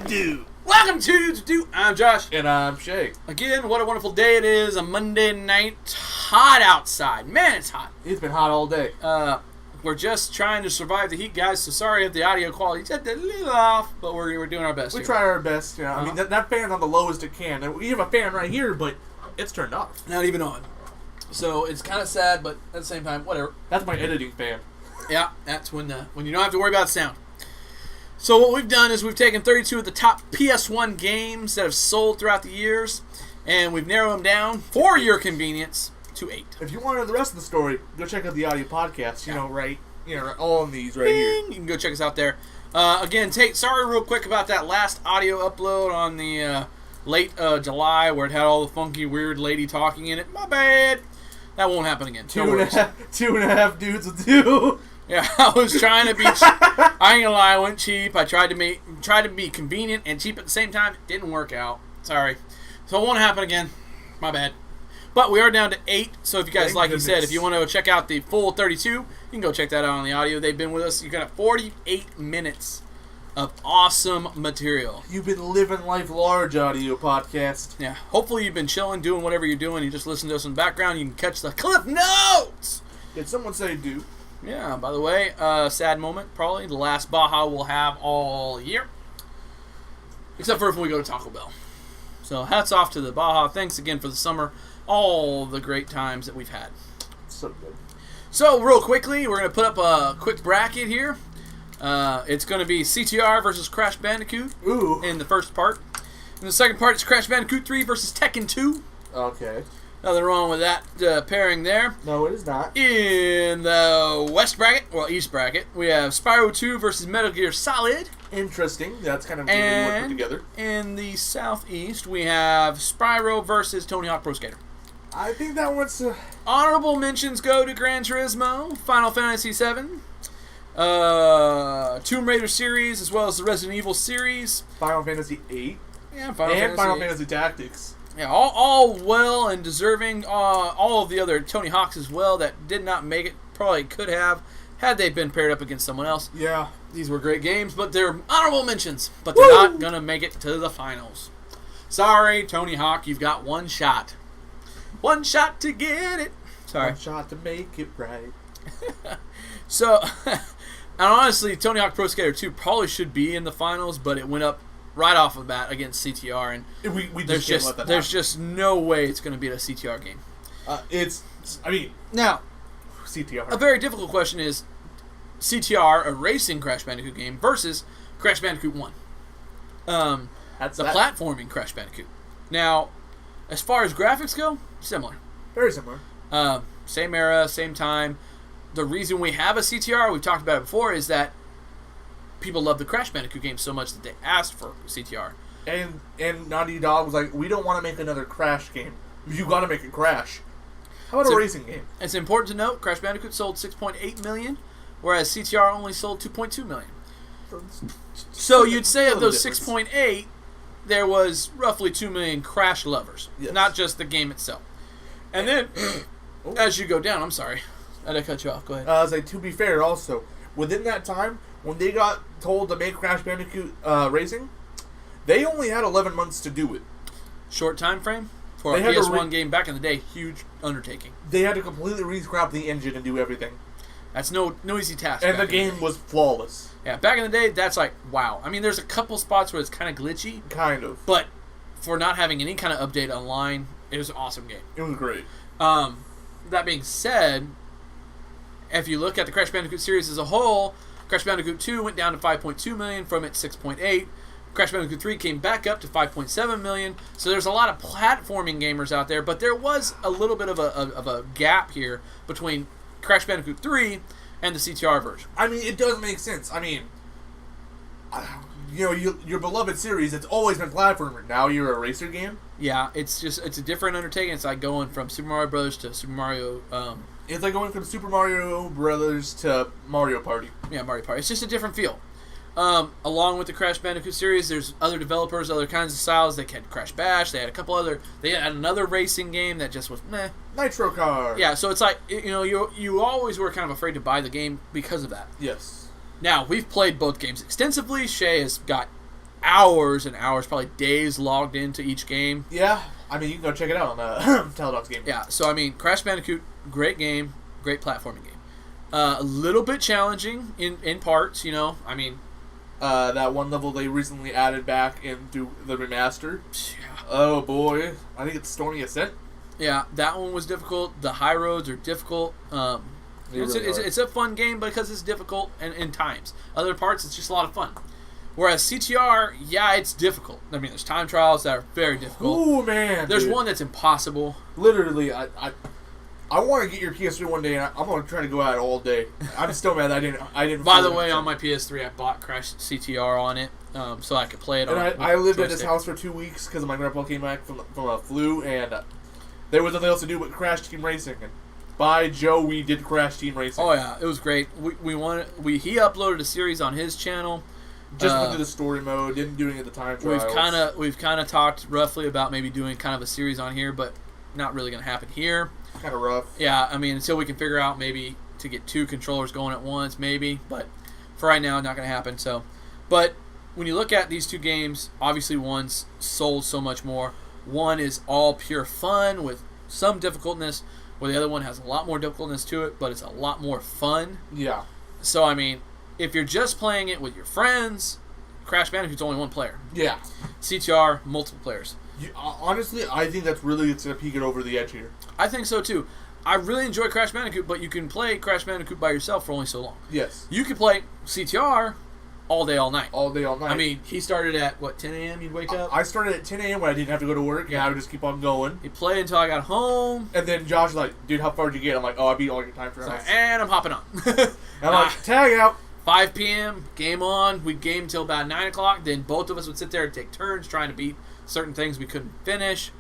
Do. Welcome to Do. I'm Josh. And I'm Shae. Again, what a wonderful day it is. A Monday night. It's hot outside. Man, it's hot. It's been hot all day. We're just trying to survive the heat, guys, so sorry if the audio quality's a little off, but we're doing our best. We here. try our best. You know, I mean, that fan's on the lowest it can. And we have a fan right here, but it's turned off. Not even on. So it's kind of sad, but at the same time, whatever. That's my editing fan. Yeah, that's when you don't have to worry about sound. So what we've done is we've taken 32 of the top PS1 games that have sold throughout the years, and we've narrowed them down for your convenience to 8. If you want to know the rest of the story, go check out the audio podcast. All in these right here. You can go check us out there. Again, sorry real quick about that last audio upload on the late July where it had all the funky, weird lady talking in it. My bad. That won't happen again. Two and a half dudes will do. Yeah, I was trying to be I ain't gonna lie, I went cheap. I tried to be convenient and cheap at the same time. It didn't work out. Sorry. So it won't happen again. My bad. But we are down to 8, so if you guys, like you said, if you want to check out the full 32, you can go check that out on the audio. They've been with us. You got 48 minutes of awesome material. You've been living life large, audio podcast. Yeah. Hopefully you've been chilling, doing whatever you're doing. You just listen to us in the background. You can catch the cliff notes. Did someone say do? Yeah, by the way, sad moment, probably. The last Baja we'll have all year. Except for if we go to Taco Bell. So hats off to the Baja. Thanks again for the summer. All the great times that we've had. So good. So, real quickly, we're going to put up a quick bracket here. It's going to be CTR versus Crash Bandicoot in the first part. In the second part, it's Crash Bandicoot 3 versus Tekken 2. Okay. Nothing wrong with that pairing there. No, it is not. In the East bracket, we have Spyro 2 versus Metal Gear Solid. Interesting. That's kind of the team we put together. In the Southeast, we have Spyro versus Tony Hawk Pro Skater. I think that one's... Honorable mentions go to Gran Turismo, Final Fantasy VII, Tomb Raider series, as well as the Resident Evil series. Final Fantasy VIII. Yeah, Final Fantasy Tactics. Yeah, all well and deserving. All of the other Tony Hawks as well that did not make it. Probably could have, had they been paired up against someone else. Yeah. These were great games, but they're honorable mentions. But they're not going to make it to the finals. Sorry, Tony Hawk, you've got one shot. One shot to get it. Sorry. One shot to make it right. So, and honestly, Tony Hawk Pro Skater 2 probably should be in the finals, but it went up right off of the bat against CTR, and we just can't let that there's happen. just no way it's going to beat a CTR game. Now, CTR. a very difficult question is CTR, a racing Crash Bandicoot game, versus Crash Bandicoot 1. Platforming Crash Bandicoot. Now, as far as graphics go, similar. Very similar. Same era, same time. The reason we have a CTR, we've talked about it before, is that people love the Crash Bandicoot game so much that they asked for CTR. And Naughty Dog was like, we don't want to make another Crash game. You got to make it Crash. How about a racing game? It's important to note, Crash Bandicoot sold 6.8 million, whereas CTR only sold 2.2 million. So you'd say of those 6.8, there was roughly 2 million Crash lovers, not just the game itself. And then, as you go down, I'm sorry, I had to cut you off. Go ahead. I was like, to be fair, also, within that time, when they got told to make Crash Bandicoot Racing, they only had 11 months to do it. Short time frame for a PS1 game back in the day. Huge undertaking. They had to completely re-scrap the engine and do everything. That's no easy task. And the game was flawless. Yeah, back in the day, that's like, wow. I mean, there's a couple spots where it's kind of glitchy. Kind of. But for not having any kind of update online, it was an awesome game. It was great. That being said, if you look at the Crash Bandicoot series as a whole, Crash Bandicoot 2 went down to 5.2 million from its 6.8. Crash Bandicoot 3 came back up to 5.7 million. So there's a lot of platforming gamers out there, but there was a little bit of a gap here between Crash Bandicoot 3 and the CTR version. I mean, it does make sense. I mean, your beloved series, it's always been platformer. Now you're a racer game? Yeah, it's a different undertaking. It's like going from Super Mario Bros. To Super Mario... it's like going from Super Mario Brothers to Mario Party. Yeah, Mario Party. It's just a different feel. Along with the Crash Bandicoot series, there's other developers, other kinds of styles. They had Crash Bash. They had a couple other... They had another racing game that just was meh. Nitro Car. Yeah, so it's like, you always were kind of afraid to buy the game because of that. Yes. Now, we've played both games extensively. Shae has got hours and hours, probably days logged into each game. Yeah, I mean, you can go check it out on Teledog's game. Yeah, so I mean, Crash Bandicoot, great game, great platforming game. A little bit challenging in parts, you know. I mean, that one level they recently added back into the remaster. yeah. Oh boy, I think it's Stormy Ascent. Yeah, that one was difficult. The high roads are difficult. It's a fun game because it's difficult and in times. Other parts, it's just a lot of fun. Whereas CTR, yeah, it's difficult. I mean, there's time trials that are very difficult. Oh man, there's one that's impossible. Literally, I want to get your PS3 one day, and I'm gonna try to go at it all day. I'm still mad that I didn't. By the way, on my PS3, I bought Crash CTR on it, so I could play it. And I lived at his house for 2 weeks because my grandpa came back from a flu, and there was nothing else to do but Crash Team Racing. And by Joe, we did Crash Team Racing. Oh yeah, it was great. He uploaded a series on his channel. Just went through the story mode, didn't do any of the time trials. We've kind of talked roughly about maybe doing kind of a series on here, but not really going to happen here. Kind of rough. Yeah, I mean, until we can figure out maybe to get 2 controllers going at once, maybe. But for right now, not going to happen. So, but when you look at these 2 games, obviously one's sold so much more. One is all pure fun with some difficultness, where the other one has a lot more difficultness to it, but it's a lot more fun. Yeah. So, I mean, if you're just playing it with your friends, Crash Bandicoot's only 1 player. Yeah. CTR, multiple players. Honestly, I think that's really it's going to peak it over the edge here. I think so, too. I really enjoy Crash Bandicoot, but you can play Crash Bandicoot by yourself for only so long. Yes. You can play CTR all day, all night. All day, all night. I mean, he started at, 10 a.m. you'd wake up? I started at 10 a.m. when I didn't have to go to work, and I would just keep on going. He'd play until I got home. And then Josh was like, dude, how far did you get? I'm like, I beat all your time trials. And I'm hopping on. I'm like, tag out. 5 p.m., game on. We'd game till about 9 o'clock. Then both of us would sit there and take turns trying to beat certain things we couldn't finish.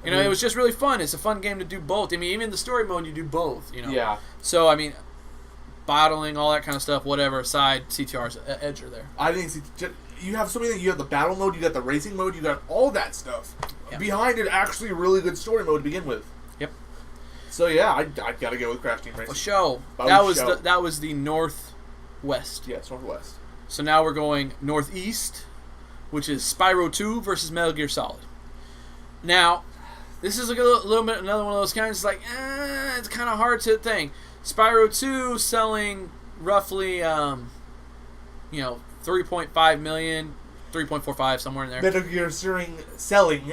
You know, it was just really fun. It's a fun game to do both. I mean, even in the story mode, you do both, you know. Yeah. So, I mean, battling, all that kind of stuff, whatever, aside, CTR's edger there. I think you have so many things. You have the battle mode, you got the racing mode, you got all that stuff. Yep. Behind it, actually a really good story mode to begin with. Yep. So, yeah, I got to go with Crash Team Racing. Show. That was the northwest. Yes, northwest. So now we're going northeast, which is Spyro 2 versus Metal Gear Solid. Now, this is a little bit another one of those kinds. It's like, it's kind of hard to think. Spyro 2 selling roughly, 3.5 million, 3.45, somewhere in there. Metal Gear selling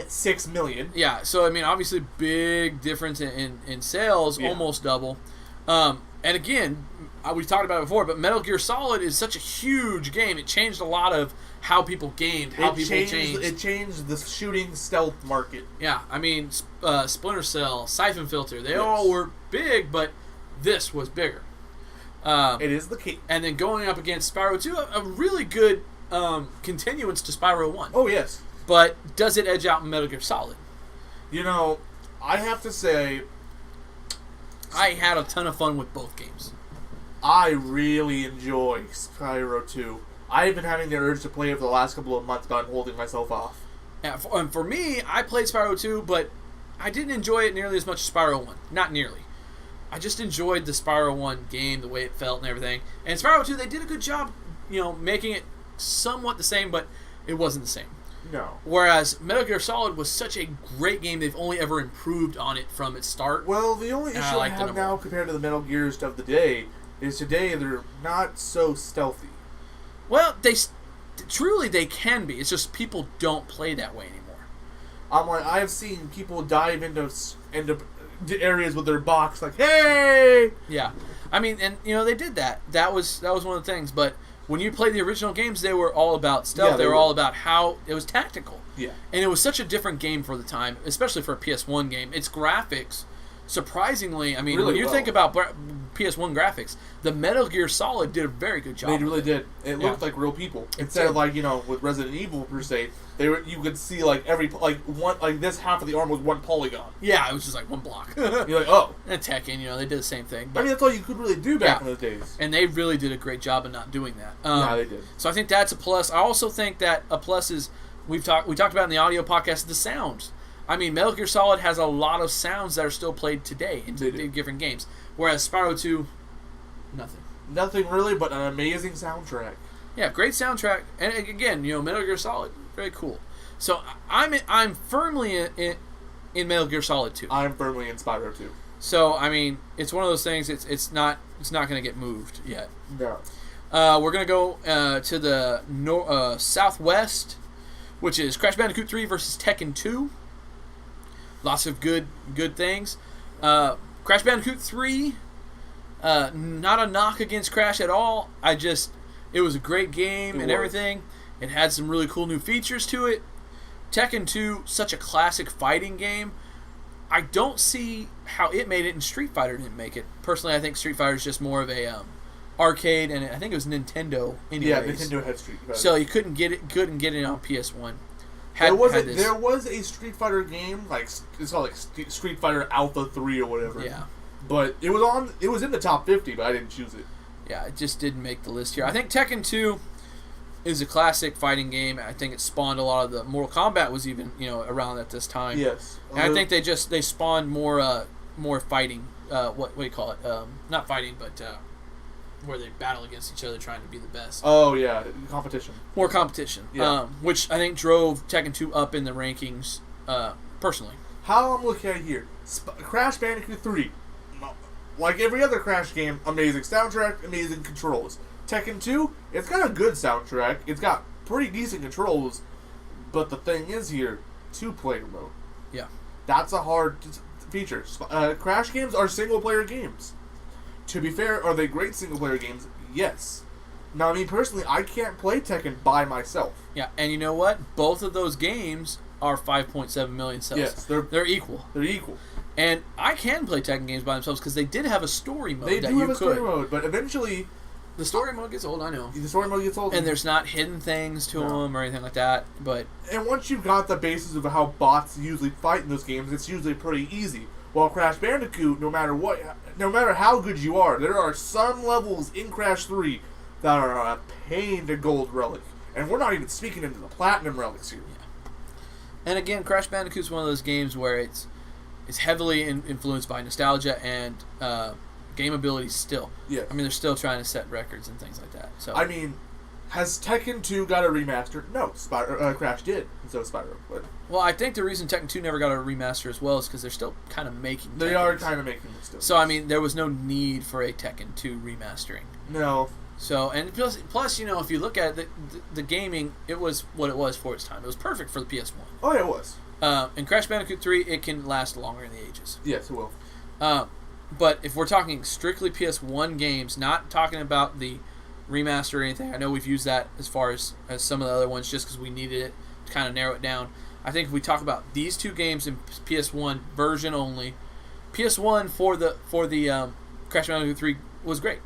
6 million. Yeah, so I mean, obviously, big difference in sales, almost double. And again, we talked about it before, but Metal Gear Solid is such a huge game. It changed a lot of how people gamed, changed. It changed the shooting stealth market. Yeah, I mean, Splinter Cell, Siphon Filter, they all were big, but this was bigger. It is the key. And then going up against Spyro 2, a really good continuance to Spyro 1. Oh, yes. But does it edge out Metal Gear Solid? You know, I have to say, I had a ton of fun with both games. I really enjoy Spyro 2. I've been having the urge to play it for the last couple of months, but I'm holding myself off. Yeah, and for me, I played Spyro 2, but I didn't enjoy it nearly as much as Spyro 1. Not nearly. I just enjoyed the Spyro 1 game, the way it felt and everything. And Spyro 2, they did a good job, making it somewhat the same, but it wasn't the same. No. Whereas Metal Gear Solid was such a great game, they've only ever improved on it from its start. Well, the only issue I have now compared to the Metal Gears of the day is today they're not so stealthy. Well, truly they can be. It's just people don't play that way anymore. I've seen people dive into areas with their box like, hey! Yeah. I mean, and they did that. That was one of the things, but when you played the original games, they were all about stealth. Yeah, they were all about how it was tactical. Yeah. And it was such a different game for the time, especially for a PS1 game. Its graphics, surprisingly, I mean, really when you think about PS1 graphics, the Metal Gear Solid did a very good job. They really did. It looked like real people. Instead of with Resident Evil per se, you could see this half of the arm was one polygon. Yeah, it was just like one block. You're like, oh. And Tekken, they did the same thing. But, I mean, that's all you could really do back in those days. And they really did a great job of not doing that. Yeah, they did. So I think that's a plus. I also think that a plus is we talked about in the audio podcast the sounds. I mean, Metal Gear Solid has a lot of sounds that are still played today in different games. Whereas Spyro 2, nothing. Nothing really, but an amazing soundtrack. Yeah, great soundtrack, and again, Metal Gear Solid, very cool. So I'm firmly in Metal Gear Solid 2. I'm firmly in Spyro 2. So I mean, it's one of those things. It's not going to get moved yet. No. We're gonna go to the southwest, which is Crash Bandicoot 3 versus Tekken 2. Lots of good things. Crash Bandicoot 3, not a knock against Crash at all. It was a great game and everything. It had some really cool new features to it. Tekken 2, such a classic fighting game. I don't see how it made it and Street Fighter didn't make it. Personally, I think Street Fighter is just more of a arcade, and I think it was Nintendo anyways. Yeah, Nintendo had Street Fighter. So you couldn't get it on PS1. There was a Street Fighter game, it's called Street Fighter Alpha 3 or whatever. Yeah. But it was in the top 50, but I didn't choose it. Yeah, it just didn't make the list here. I think Tekken 2 is a classic fighting game. I think it spawned a lot of the Mortal Kombat was even, around at this time. Yes. And I think they spawned more fighting, what do you call it? Not fighting, but where they battle against each other trying to be the best. Oh, yeah, competition. More competition. Yeah. Which I think drove Tekken 2 up in the rankings, personally. How I'm looking at it here, Crash Bandicoot 3, like every other Crash game, amazing soundtrack, amazing controls. Tekken 2, it's got a good soundtrack, it's got pretty decent controls, but the thing is here, 2-player mode. Yeah. That's a hard feature. Crash games are single-player games. To be fair, are they great single-player games? Yes. Now, me personally, I can't play Tekken by myself. Yeah, and you know what? Both of those games are 5.7 million sales. Yes, they're equal. They're equal. And I can play Tekken games by themselves because they did have a story mode. They do have a story mode, but eventually the story mode gets old. I know the story mode gets old, and there's not hidden things to them or anything like that. But once you've got the basis of how bots usually fight in those games, it's usually pretty easy. While Crash Bandicoot, no matter how good you are, there are some levels in Crash 3 that are a pain to gold relic, and we're not even speaking into the platinum relics here. Yeah. And again, Crash Bandicoot's one of those games where it's heavily influenced by nostalgia and game ability still. Yeah. I mean, they're still trying to set records and things like that. So I mean, has Tekken 2 got a remaster? No, Crash did, and so Spyro. But well, I think the reason Tekken 2 never got a remaster as well is because they're still kind of making Tekkens. They are kind of making them still. So, I mean, there was no need for a Tekken 2 remastering. No. So, and plus, if you look at it, the gaming, it was what it was for its time. It was perfect for the PS1. Oh, yeah, it was. And Crash Bandicoot 3, it can last longer in the ages. Yes, it will. But if we're talking strictly PS1 games, not talking about the remaster or anything, I know we've used that as far as some of the other ones just because we needed it to kind of narrow it down. I think if we talk about these two games in PS1 version only, PS1 for the Crash Bandicoot 3 was great.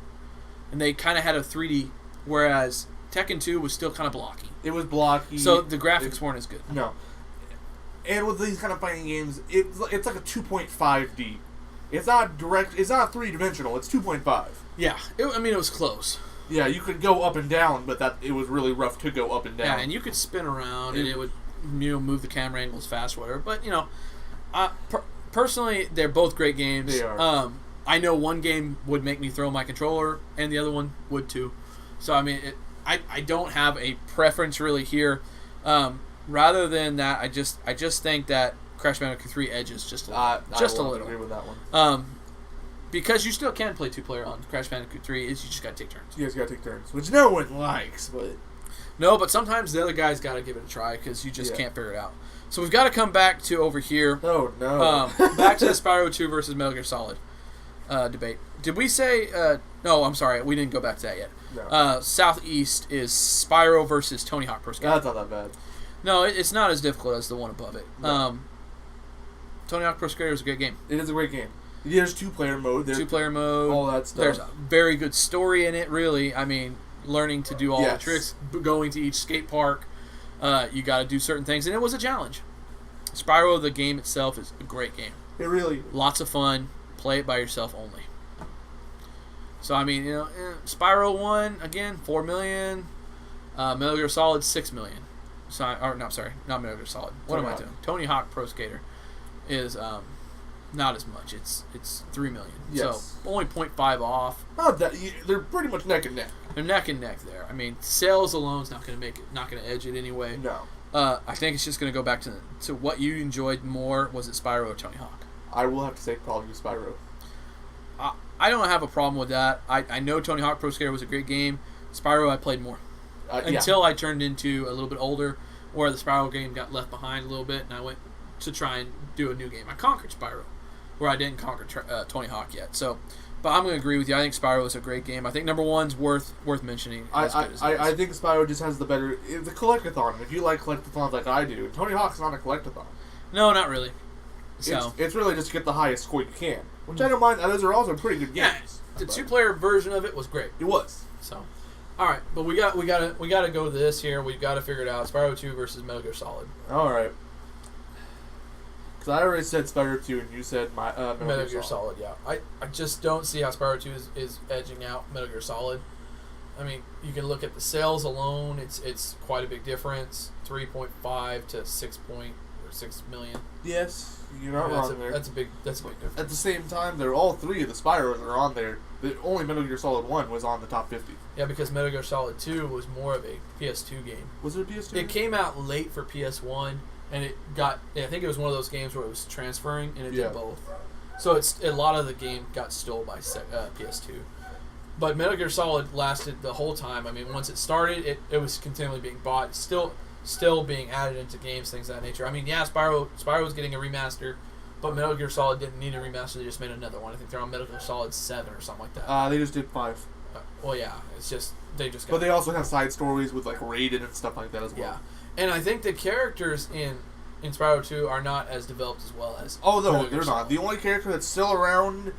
And they kind of had a 3D, whereas Tekken 2 was still kind of blocky. It was blocky. So the graphics weren't as good. No. And with these kind of fighting games, it's like a 2.5D. It's not direct. It's not 3-dimensional. It's 2.5. Yeah, it was close. Yeah, you could go up and down, but it was really rough to go up and down. Yeah, and you could spin around, and it would move the camera angles fast, or whatever. But personally, they're both great games. They are. I know one game would make me throw my controller, and the other one would too. So I mean, I don't have a preference really here. Rather than that, I just think that Crash Bandicoot 3 edges just a little. I agree with that one. Because you still can play 2-player on Crash Bandicoot 3, you just gotta take turns. You guys gotta take turns, which no one likes, but no, but sometimes the other guy's gotta give it a try because you just can't figure it out. So we've got to come back to over here. Oh no! Back to the Spyro 2 versus Metal Gear Solid debate. Did we say? No, I'm sorry, we didn't go back to that yet. No. Southeast is Spyro versus Tony Hawk Pro Skater. That's not that bad. No, it's not as difficult as the one above it. No. Tony Hawk Pro Skater is a great game. It is a great game. There's 2-player mode. Two-player mode. All that stuff. There's a very good story in it, really. I mean, learning to do all the tricks, going to each skate park. You got to do certain things, and it was a challenge. Spyro, the game itself, is a great game. It really... Lots of fun. Play it by yourself only. So, I mean, Spyro 1, again, 4 million. Metal Gear Solid, 6 million. So, not Metal Gear Solid. What am I doing? Tony Hawk Pro Skater is not as much. It's $3 million. Yes. So only 0.5 off. They're pretty much neck and neck. They're neck and neck there. I mean, sales alone is not going to make it, not going to edge it anyway. No. I think it's just going to go back to what you enjoyed more. Was it Spyro or Tony Hawk? I will have to say probably Spyro. I don't have a problem with that. I know Tony Hawk Pro Skater was a great game. Spyro I played more. Until I turned into a little bit older, where the Spyro game got left behind a little bit, and I went to try and do a new game. I conquered Spyro, where I didn't conquer Tony Hawk yet. So, but I'm going to agree with you. I think Spyro is a great game. I think number one's worth mentioning. I think Spyro just has the better... It's a collectathon. If you like collectathons like I do, Tony Hawk's not a collectathon. No, not really. So it's really just to get the highest score you can, which I don't mind. Those are also pretty good games. The two-player version of it was great. It was. So, all right, but we got to go to this here. We've got to figure it out. Spyro 2 versus Metal Gear Solid. All right. Because I already said Spyro 2, and you said Metal Gear Solid. Yeah, I just don't see how Spyro 2 is edging out Metal Gear Solid. I mean, you can look at the sales alone. It's quite a big difference. 3.5 to 6 million. Yes. You're not wrong there. That's a big difference. At the same time, all three of the Spyros are on there. The only Metal Gear Solid 1 was on the top 50. Yeah, because Metal Gear Solid 2 was more of a PS2 game. Was it a PS2? It came out late for PS1, and I think it was one of those games where it was transferring, and it did both. So a lot of the game got stole by PS2. But Metal Gear Solid lasted the whole time. I mean, once it started, it was continually being bought. Still being added into games, things of that nature. I mean, yeah, Spyro was getting a remaster, but Metal Gear Solid didn't need a remaster. They just made another one. I think they're on Metal Gear Solid 7 or something like that. They just did 5. Well, yeah, it's just they just. But they also have side stories with like Raiden and stuff like that as well. Yeah, and I think the characters in Spyro 2 are not as developed as well as. Oh no, they're not. The only character that's still around,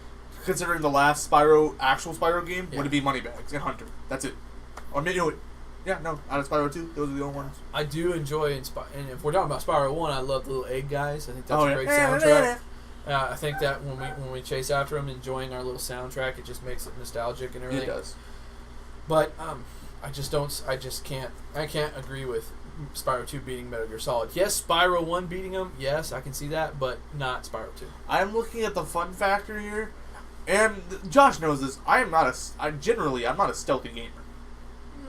considering the last actual Spyro game, would be Moneybags and Hunter. That's it. Or maybe. Yeah, no, out of Spyro 2, those are the only ones. I do enjoy, and if we're talking about Spyro 1, I love the little egg guys. I think that's a great soundtrack. I think that when we chase after them, enjoying our little soundtrack, it just makes it nostalgic and everything. It does. But I can't agree with Spyro 2 beating Metal Gear Solid. Yes, Spyro 1 beating them, yes, I can see that, but not Spyro 2. I'm looking at the fun factor here, and Josh knows this. I'm not a stealthy gamer.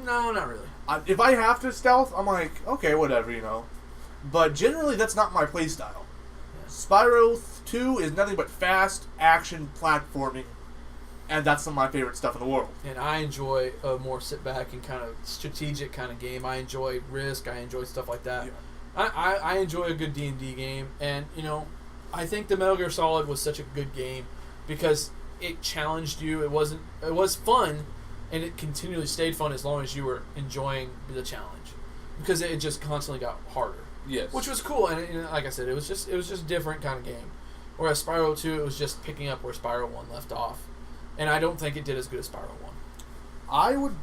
No, not really. If I have to stealth, I'm like, okay, whatever, But generally, that's not my playstyle. Yeah. Spyro 2 is nothing but fast action platforming, and that's some of my favorite stuff in the world. And I enjoy a more sit back and kind of strategic kind of game. I enjoy Risk. I enjoy stuff like that. Yeah. I enjoy a good D&D game, and I think the Metal Gear Solid was such a good game because it challenged you. It was fun. And it continually stayed fun as long as you were enjoying the challenge, because it just constantly got harder. Yes, which was cool, and like I said, it was just a different kind of game. Whereas Spyro 2, it was just picking up where Spyro 1 left off, and I don't think it did as good as Spyro 1.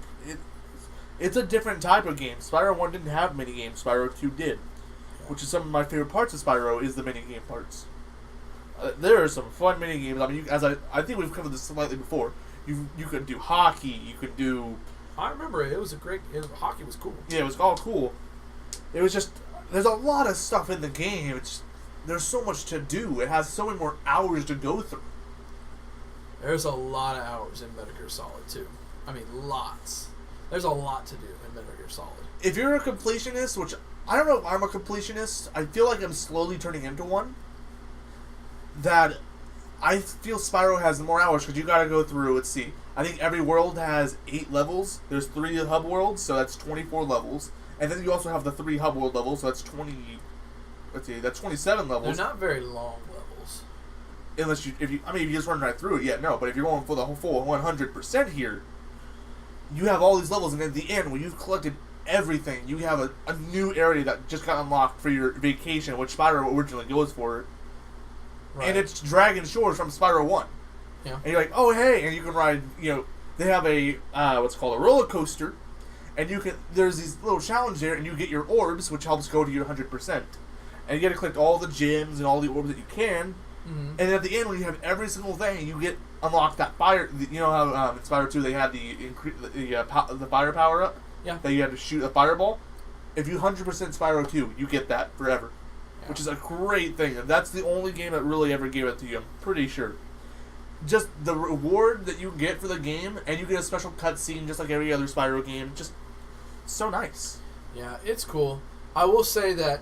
It's a different type of game. Spyro 1 didn't have mini games. Spyro 2 did, which is some of my favorite parts of Spyro is the mini game parts. There are some fun mini games. I mean, I think we've covered this slightly before. You could do hockey. You could do. I remember it. Hockey was cool. Yeah, it was all cool. It was just there's a lot of stuff in the game. There's so much to do. It has so many more hours to go through. There's a lot of hours in Metal Gear Solid 2. I mean, lots. There's a lot to do in Metal Gear Solid. If you're a completionist, which I don't know if I'm a completionist, I feel like I'm slowly turning into one. That. I feel Spyro has more hours because you got to go through. Let's see. I think every world has 8 levels. There's 3 hub worlds, so that's 24 levels. And then you also have the 3 hub world levels, so that's 20. Let's see, that's 27 levels. They're not very long levels. Unless if you just run right through it, no. But if you're going for the full 100% here, you have all these levels, and at the end, when you've collected everything, you have a new area that just got unlocked for your vacation, which Spyro originally goes for. Right. And it's Dragon Shores from Spyro 1. Yeah. And you're like, oh, hey, and you can ride, they have a, what's called a roller coaster, and there's these little challenges there, and you get your orbs, which helps go to your 100%. And you get to collect all the gems and all the orbs that you can, and at the end, when you have every single thing, you get unlocked that fire, you know how in Spyro 2 they had the fire power up? Yeah. That you had to shoot a fireball? If you 100% Spyro 2, you get that forever. which is a great thing. And that's the only game that really ever gave it to you, I'm pretty sure. Just the reward that you get for the game, and you get a special cutscene just like every other Spyro game. Just so nice. Yeah, it's cool. I will say that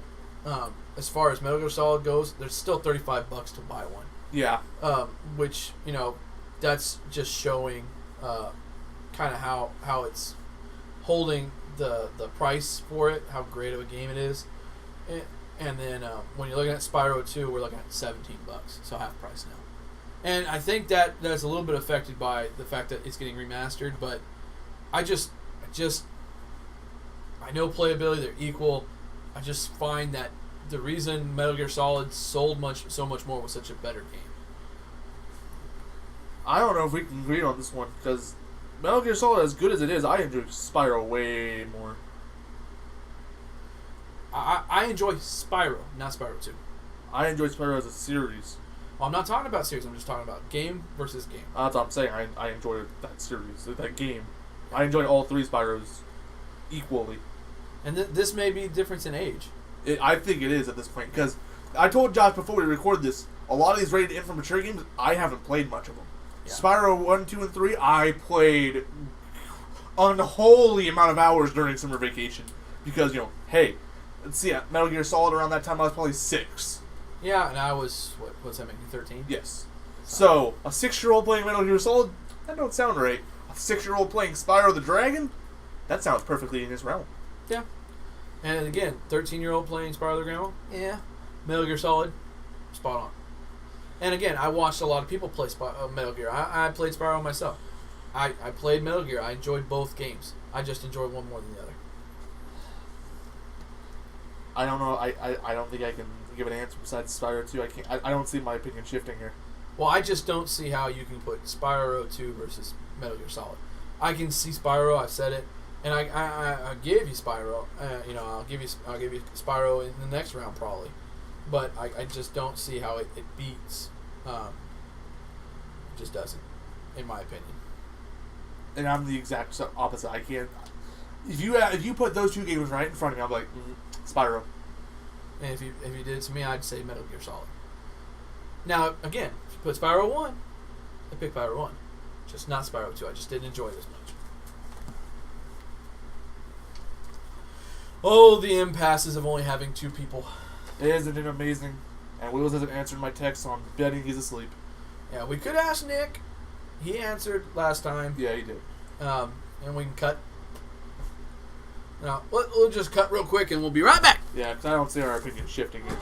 as far as Metal Gear Solid goes, there's still $35 to buy one. Yeah. Which, that's just showing kind of how it's holding the price for it, how great of a game it is. And then when you're looking at Spyro 2, we're looking at $17, so half price now. And I think that's a little bit affected by the fact that it's getting remastered, but I know playability, they're equal. I just find that the reason Metal Gear Solid sold so much more was such a better game. I don't know if we can agree on this one, because Metal Gear Solid, as good as it is, I enjoy Spyro way more. I enjoy Spyro, not Spyro 2. I enjoy Spyro as a series. Well, I'm not talking about series, I'm just talking about game versus game. That's what I'm saying. I enjoy that series, that game. I enjoy all three Spyros equally. And this may be a difference in age. I think it is at this point, because I told Josh before we recorded this, a lot of these rated M for mature games, I haven't played much of them. Yeah. Spyro 1, 2, and 3, I played an unholy amount of hours during summer vacation. Because, hey, let's see, Metal Gear Solid around that time, I was probably 6. Yeah, and I was, what's that make me, 13? Yes. So, a 6-year-old playing Metal Gear Solid, that don't sound right. A 6-year-old playing Spyro the Dragon, that sounds perfectly in his realm. Yeah. And again, 13-year-old playing Spyro the Dragon, yeah. Metal Gear Solid, spot on. And again, I watched a lot of people play Metal Gear. I played Spyro myself. I played Metal Gear. I enjoyed both games. I just enjoyed one more than the other. I don't know. I don't think I can give an answer besides Spyro 2. I don't see my opinion shifting here. Well, I just don't see how you can put Spyro 2 versus Metal Gear Solid. I can see Spyro. I've said it, and I give you Spyro. I'll give you Spyro in the next round probably, but I just don't see how it beats. It just doesn't, in my opinion. And I'm the exact opposite. I can't. If you put those two games right in front of me, I'm like Spyro. And if you did it to me, I'd say Metal Gear Solid. Now, again, if you put Spyro 1, I pick Spyro 1. Just not Spyro 2. I just didn't enjoy it as much. Oh, the impasses of only having 2 people. Isn't it amazing? And Wheels hasn't answered my text, so I'm betting he's asleep. Yeah, we could ask Nick. He answered last time. Yeah, he did. And we can cut. Now, we'll just cut real quick and we'll be right back. Yeah, because I don't see our opinion shifting here.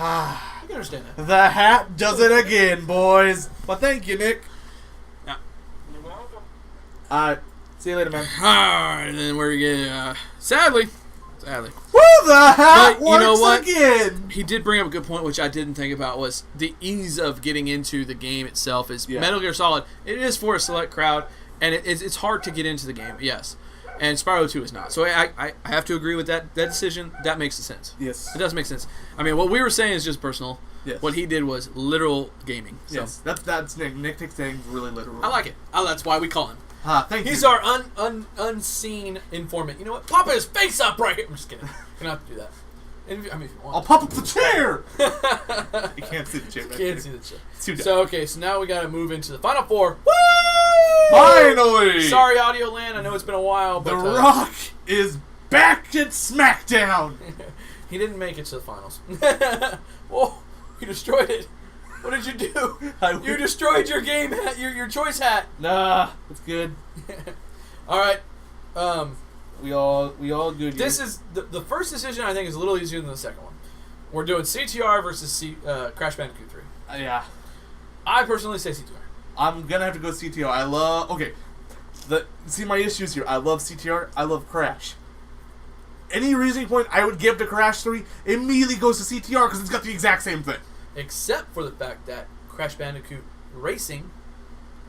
I can understand that. The hat does it again, boys. But thank you, Nick. Yeah. See you later, man. Alright, then we're gonna sadly. Woo, the hat But you know works what? again. He did bring up a good point, which I didn't think about, was the ease of getting into the game itself. Is Metal Gear Solid, it is for a select crowd, and it's hard to get into the game, yes. And Spyro 2 is not. So I have to agree with that decision. That makes sense. Yes. It does make sense. I mean, what we were saying is just personal. Yes. What he did was literal gaming. So. Yes, that's Nick. Nick takes things really literal. I like it. That's why we call him. Thank you. He's our unseen informant. You know what? Pop his face up right here. I'm just kidding. You don't have to do that. If you want. I'll pop up the chair. You can't see the chair. You can't see the chair. Too dark. So okay, so now we got to move into the final 4. Woo! Finally! Sorry, Audio Land. I know it's been a while, but The Rock is back at SmackDown. he didn't make it to the finals. Whoa! You destroyed it. What did you do? You destroyed your game hat, your choice hat. Nah, it's good. All right. We all good. This is the first decision. I think is a little easier than the second one. We're doing CTR versus Crash Bandicoot 3. Yeah. I personally say CTR. I'm gonna have to go CTR. See my issues here. I love CTR. I love Crash. Any reasoning point I would give to Crash 3 immediately goes to CTR because it's got the exact same thing. Except for the fact that Crash Bandicoot Racing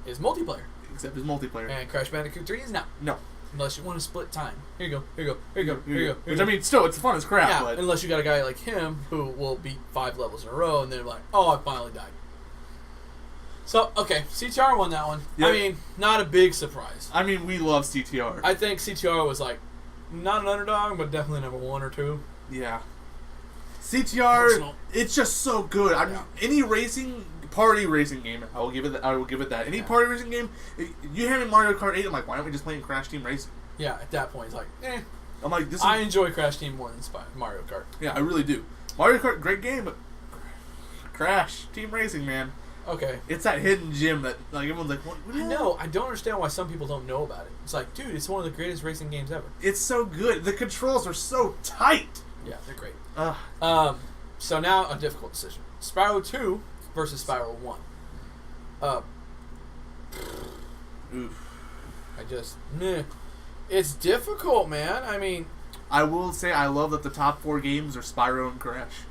is multiplayer. Except it's multiplayer. And Crash Bandicoot 3 is not. No. unless you want to split time. Here you go. Here you go. Here you go. Here you go. Here Which you I go. mean, still, it's fun as crap. Yeah, But unless you got a guy like him who will beat 5 levels in a row, and they're like, "Oh, I finally died." So okay, CTR won that one. Yeah. I mean, not a big surprise. I mean, we love CTR. I think CTR was like not an underdog, but definitely number 1 or 2. Yeah. CTR, Personal. it's just so good. I mean, any party racing game, I will give it that. Any party racing game, you hand me Mario Kart 8, I'm like, why aren't we just playing Crash Team Racing? Yeah, at that point, it's like, I'm like, this is... I enjoy Crash Team more than Mario Kart. Yeah, I really do. Mario Kart, great game, but Crash Team Racing, man. Okay. It's that hidden gem that, like, everyone's like, what I know. I don't understand why some people don't know about it. It's like, dude, it's one of the greatest racing games ever. It's so good. The controls are so tight. Yeah, they're great. Ugh. So now a difficult decision: Spyro 2 versus Spyro 1. Oof. It's difficult, man. I mean, I will say I love that the top 4 games are Spyro and Crash.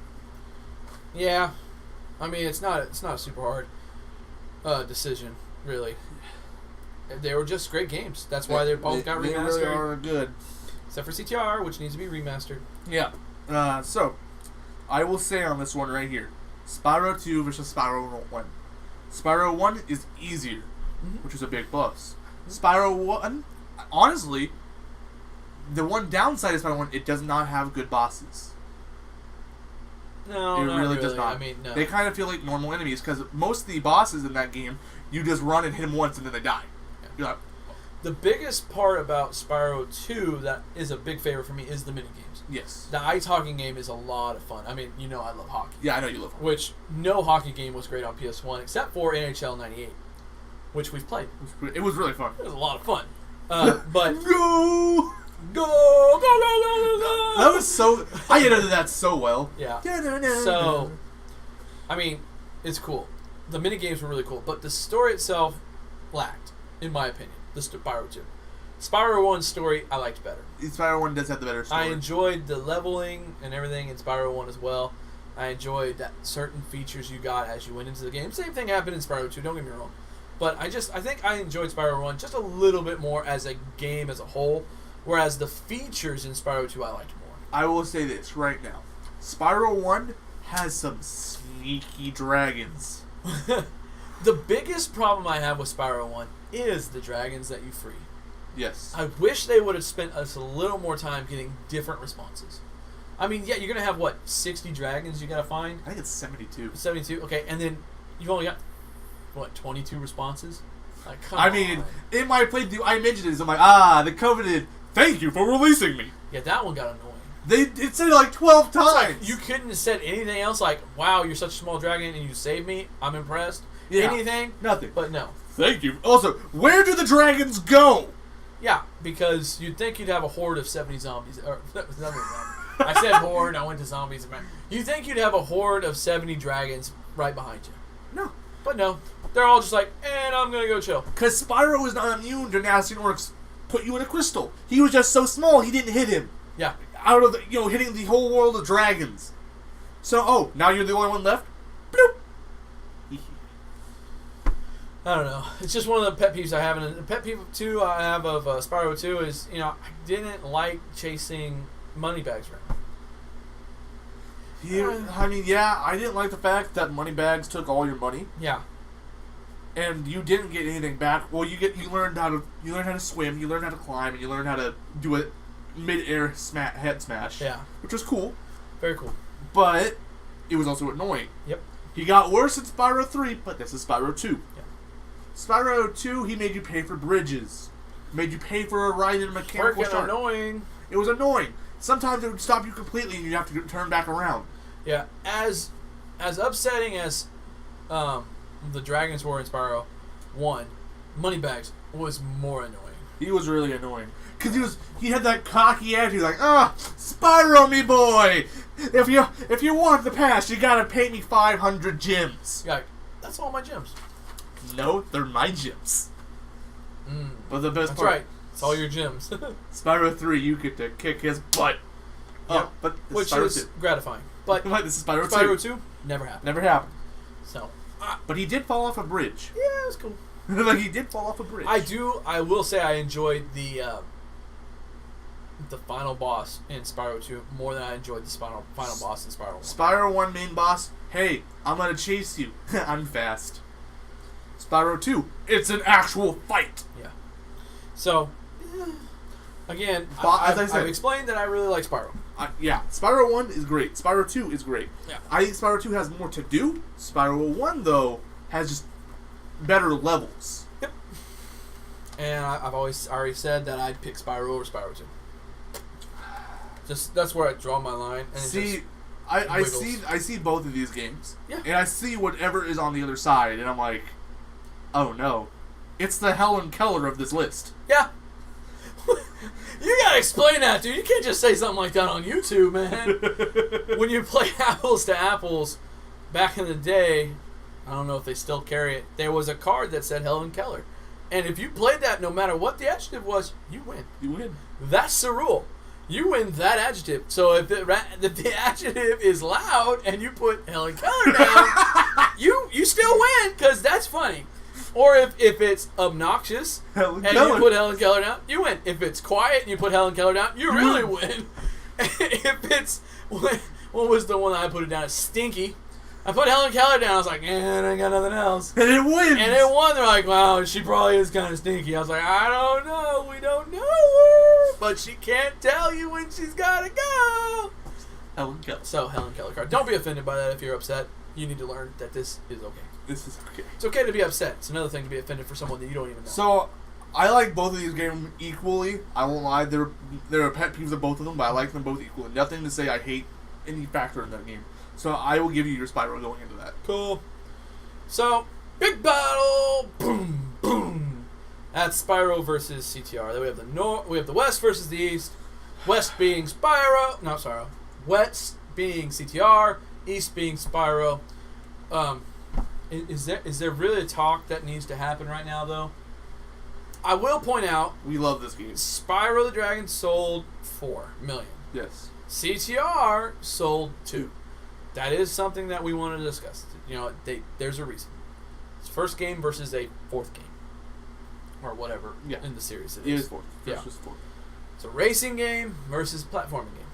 yeah. I mean, it's not a super hard decision, really. They were just great games. That's why they both got They remastered. really are good. Except for CTR, which needs to be remastered. Yeah. So, I will say on this one right here, Spyro 2 versus Spyro 1. Spyro 1 is easier, which is a big plus. Spyro 1, honestly, the one downside of Spyro 1, it does not have good bosses. No, It not really does not. I mean, no. They kind of feel like normal enemies, because most of the bosses in that game, you just run and hit them once and then they die. Yeah. You're like, The biggest part about Spyro 2 that is a big favorite for me is the minigames. yes. The ice hockey game is a lot of fun. I mean, you know I love hockey. Yeah, I know you love them. Which, no hockey game was great on PS1 except for NHL 98, which we've played. It was really fun. It was a lot of fun. But... Go! Go, go, go, go, go! That was so... I edited that so well. Yeah. So, I mean, it's cool. The minigames were really cool, but the story itself lacked, in my opinion. The Spyro 2. Spyro 1's story, I liked better. Spyro 1 does have the better story. I enjoyed the leveling and everything in Spyro 1 as well. I enjoyed that certain features you got as you went into the game. Same thing happened in Spyro 2, don't get me wrong. But I think I enjoyed Spyro 1 just a little bit more as a game as a whole, whereas the features in Spyro 2 I liked more. I will say this right now. Spyro 1 has some sneaky dragons. The biggest problem I have with Spyro 1 is the dragons that you free. Yes. I wish they would have spent us a little more time getting different responses. I mean, yeah, you're going to have, 60 dragons you got to find? I think it's 72. 72? Okay, and then you've only got, 22 responses? Like, come on. I mean, in my playthrough, I mentioned this. I'm like, the Covenant, thank you for releasing me. Yeah, that one got annoying. It said it like 12 times. You couldn't have said anything else like, wow, you're such a small dragon and you saved me. I'm impressed. Yeah. Anything? Nothing. But no. Thank you. Also, where do the dragons go? Yeah, because you'd think you'd have a horde of 70 zombies. Or, I said horde, I went to zombies. You think you'd have a horde of 70 dragons right behind you. No. But no. They're all just like, and I'm going to go chill. Because Spyro is not immune to nasty orcs put you in a crystal. He was just so small, he didn't hit him. Yeah. Out of the, hitting the whole world of dragons. So, now you're the only one left? Bloop. I don't know. It's just one of the pet peeves I have. And the pet peeve, too, I have of Spyro 2 is, I didn't like chasing money bags around. I didn't like the fact that money bags took all your money. Yeah. And you didn't get anything back. Well, you learned how to swim, you learned how to climb, and you learned how to do a mid-air head smash. Yeah. Which was cool. Very cool. But it was also annoying. Yep. He got worse in Spyro 3, but this is Spyro 2. Yeah. Spyro 2, he made you pay for bridges. Made you pay for a ride in a mechanical Freaking shark. annoying. It was annoying. Sometimes it would stop you completely and you'd have to turn back around. Yeah. As upsetting as the dragons were in Spyro 1, Moneybags was more annoying. He was really annoying. Because he had that cocky attitude like, Spyro, me boy! If you want the pass, you gotta pay me 500 gems. You're like, that's all my gems. No, they're my gems. But the best That's part... right. It's all your gems. Spyro 3, you get to kick his butt. Yep. But this Which Spyro is 2. gratifying. But This is Spyro 2. Spyro 2 never happened. Never happened. So, But he did fall off a bridge. yeah, it was cool. Like, he did fall off a bridge. I will say I enjoyed the the final boss in Spyro 2 more than I enjoyed the final boss in Spyro 1. Spyro 1 main boss, hey, I'm gonna chase you. I'm fast. Spyro 2, it's an actual fight. Yeah. So, again, As I said, I've explained that I really like Spyro. Yeah, Spyro 1 is great. Spyro 2 is great. Yeah. I think Spyro 2 has more to do. Spyro 1, though, has just better levels. Yep. And I've already said that I'd pick Spyro over Spyro 2. Just that's where I draw my line. And See, I see both of these games. Yeah. And I see whatever is on the other side, and I'm like, oh no, it's the Helen Keller of this list. Yeah. You gotta explain that, dude. You can't just say something like that on YouTube, man. When you play Apples to Apples, back in the day, I don't know if they still carry it, there was a card that said Helen Keller. And if you played that, no matter what the adjective was, you win. You win. That's the rule. You win that adjective. So if the adjective is loud and you put Helen Keller down, you still win because that's funny. Or if it's obnoxious Helen and Keller. you put Helen Keller down, you win. If it's quiet and you put Helen Keller down, you really win. If it's, what was the one that I put it down? It's stinky. I put Helen Keller down. I was like, I got nothing else. And it wins. And it won. They're like, wow, she probably is kind of stinky. I was like, I don't know. We don't know her. But she can't tell you when she's got to go. Helen Keller. So, Helen Keller card. Don't be offended by that if you're upset. You need to learn that this is okay. This is okay. It's okay to be upset. It's another thing to be offended for someone that you don't even know. So, I like both of these games equally. I won't lie. There are pet peeves of both of them, but I like them both equally. Nothing to say I hate any factor in that game. So I will give you your Spyro going into that. Cool. So, big battle. Boom, boom. That's Spyro versus CTR. Then we have the West versus the East. West being Spyro. No, sorry. West being CTR. East being Spyro. Is there really a talk that needs to happen right now, though? I will point out, We love this game. Spyro the Dragon sold 4 million. Yes. CTR sold 2. That is something that we want to discuss. You know, there's a reason. It's first game versus a fourth game. Or whatever in the series it is. It is fourth. Yeah. Just fourth. It's a racing game versus platforming game.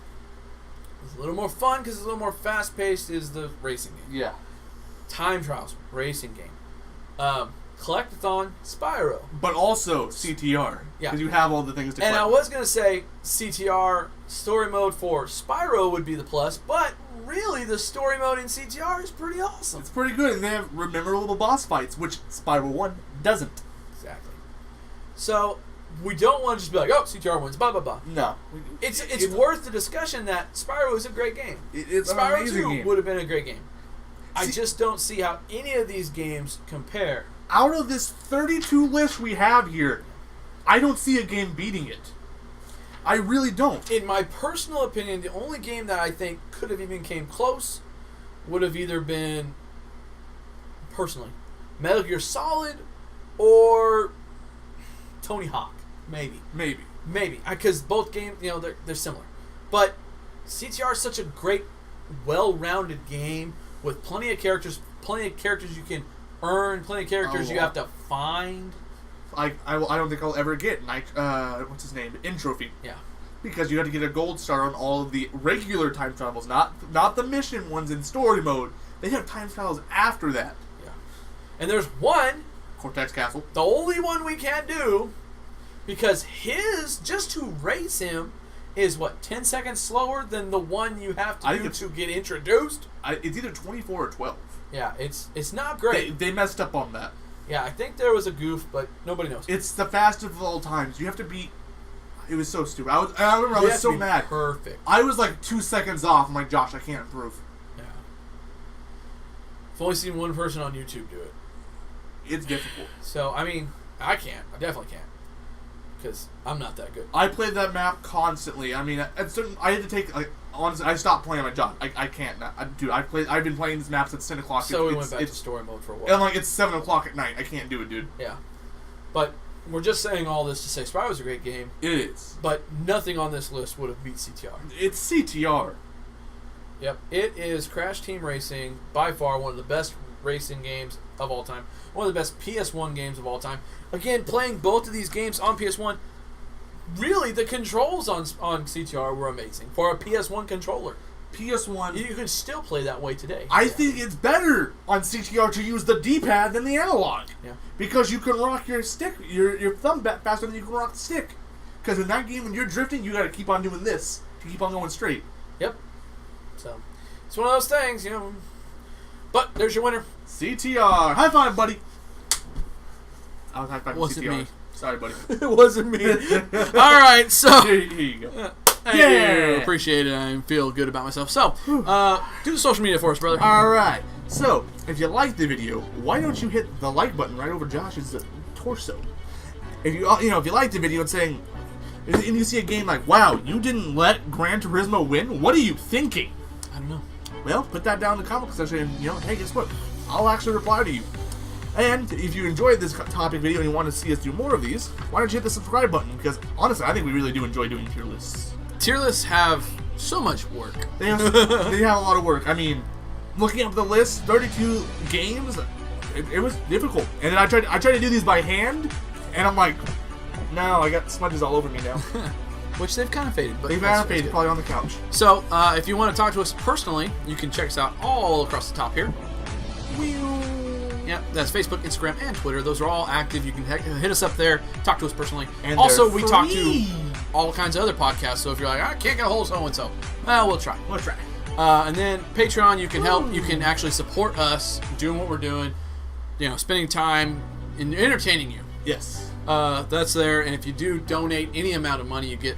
It's a little more fun because it's a little more fast-paced is the racing game. Yeah. Time Trials, racing game. Collectathon, Spyro. But also CTR. Yeah. Because you have all the things to And collect. I was going to say CTR story mode for Spyro would be the plus, but really the story mode in CTR is pretty awesome. It's pretty good, and they have memorable boss fights, which Spyro 1 doesn't. Exactly. So, we don't want to just be like, oh, CTR wins, blah, blah, blah. No. It's worth the discussion that Spyro is a great game. It's an Spyro amazing 2 game. would have been a great game. I See- just don't see how any of these games compare. Out of this 32 list we have here, I don't see a game beating it. I really don't. In my personal opinion, the only game that I think could have even came close would have either been, personally, Metal Gear Solid or Tony Hawk. Maybe. Because both games, you know, they're similar. But CTR is such a great, well-rounded game with plenty of characters you can earn, plenty of characters you have to find. I don't think I'll ever get what's his name? N-Trophy. Yeah. Because you have to get a gold star on all of the regular time travels, not the mission ones in story mode. They have time travels after that. Yeah. And there's one, Cortex Castle. the only one we can't do, because just to race him is, 10 seconds slower than the one you have to do to get introduced? It's either 24 or 12. Yeah, it's not great. They messed up on that. Yeah, I think there was a goof, but nobody knows. It's the fastest of all times. You have to beat... It was so stupid. I remember I was so mad. Perfect. I was like 2 seconds off. I'm like, Josh, I can't improve. Yeah. I've only seen one person on YouTube do it. It's difficult. So, I mean, I can't. I definitely can't. Because I'm not that good. I played that map constantly. I mean, I had to take... honestly, I stopped playing on my job. I can't. Dude, I've been playing this map since 10 o'clock. So we went back to story mode for a while. And like, it's 7 o'clock at night. I can't do it, dude. Yeah. But we're just saying all this to say Spyro's a great game. It is. But nothing on this list would have beat CTR. It's CTR. Yep. It is Crash Team Racing, by far one of the best racing games of all time. One of the best PS1 games of all time. Again, playing both of these games on PS1, really, the controls on CTR were amazing for a PS1 controller. PS1. You can still play that way today. I think it's better on CTR to use the D-pad than the analog. Yeah. Because you can rock your stick, your thumb faster than you can rock the stick. Because in that game, when you're drifting, you got to keep on doing this to keep on going straight. Yep. So it's one of those things, you know. But there's your winner. CTR. High five, buddy. I was high fiving Wasn't CTR. me. Sorry, buddy. It wasn't me. All right, so Here you go. thank you. Appreciate it. I feel good about myself. So, do the social media for us, brother. All right. So, if you liked the video, why don't you hit the like button right over Josh's torso? If you if you liked the video and saying, and you see a game like, wow, you didn't let Gran Turismo win. What are you thinking? I don't know. Well, put that down in the comment section and, hey, guess what? I'll actually reply to you. And if you enjoyed this topic video and you want to see us do more of these, why don't you hit the subscribe button? Because, honestly, I think we really do enjoy doing tier lists. Tier lists have so much work. They have a lot of work. I mean, looking up the list, 32 games, it was difficult. And then I tried to do these by hand, and I'm like, no, I got smudges all over me now. Which they've kind of faded. But They've kind of faded, probably on the couch. So, if you want to talk to us personally, you can check us out all across the top here. Yeah, that's Facebook, Instagram, and Twitter. Those are all active. You can hit us up there, talk to us personally. And also, they're we talk to free. all kinds of other podcasts. So if you're like, I can't get a hold of so-and-so, well, we'll try. We'll try. And then Patreon, you can help. You can actually support us doing what we're doing. Spending time in entertaining you. Yes. That's there. And if you do donate any amount of money, you get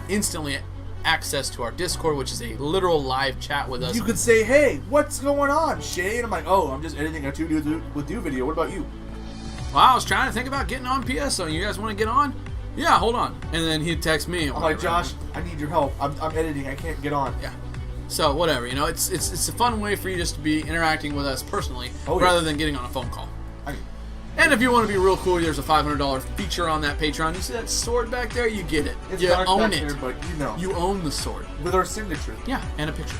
instantly access to our Discord, which is a literal live chat with us. You could say, hey, what's going on, Shay? And I'm like, oh, I'm just editing a Two Dudes with Do video. What about you? Well, I was trying to think about getting on PSO. You guys want to get on? Yeah, hold on. And then he'd text me. I'm like, Josh, I need your help. I'm editing. I can't get on. Yeah. So whatever, it's a fun way for you just to be interacting with us personally, Oh, rather yeah. than getting on a phone call. I- And if you want to be real cool, there's a $500 feature on that Patreon. You see that sword back there? You get it. It's You dark own back it. there, but You own the sword. with our signature. Yeah, and a picture.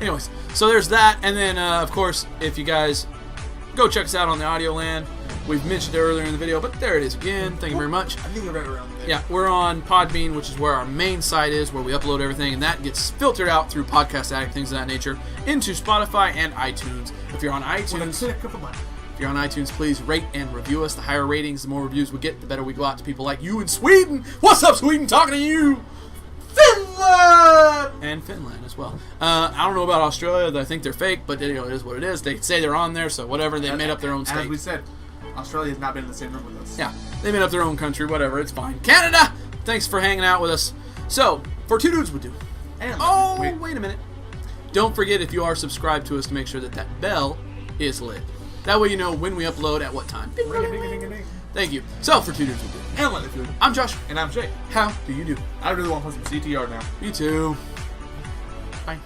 Anyways, so there's that, and then of course, if you guys go check us out on the Audio Land, we've mentioned it earlier in the video, but there it is again. Thank you very much. I think they're right around there. Yeah, we're on Podbean, which is where our main site is, where we upload everything, and that gets filtered out through Podcast Addict, things of that nature, into Spotify and iTunes. If you're on With a iTunes, click of a button. if you're on iTunes, please rate and review us. The higher ratings, the more reviews we get, the better we go out to people like you in Sweden. What's up, Sweden? Talking to you. Finland! And Finland as well. I don't know about Australia. I think they're fake, but it is what it is. They say they're on there, so whatever. They made up their own As state. we said, Australia has not been in the same room with us. Yeah, they made up their own country. Whatever, it's fine. Canada, thanks for hanging out with us. So, for Two Dudes Would Do. And Oh, wait a minute. Don't forget, if you are subscribed to us, to make sure that that bell is lit. That way you know when we upload at what time. Ring-a-ding-a-ding-a-ding. Thank you. So, for Two Dudes Would Do. And let it do. I'm Josh. And I'm Shay. How do you do? I really want to play some CTR now. Me too. Bye.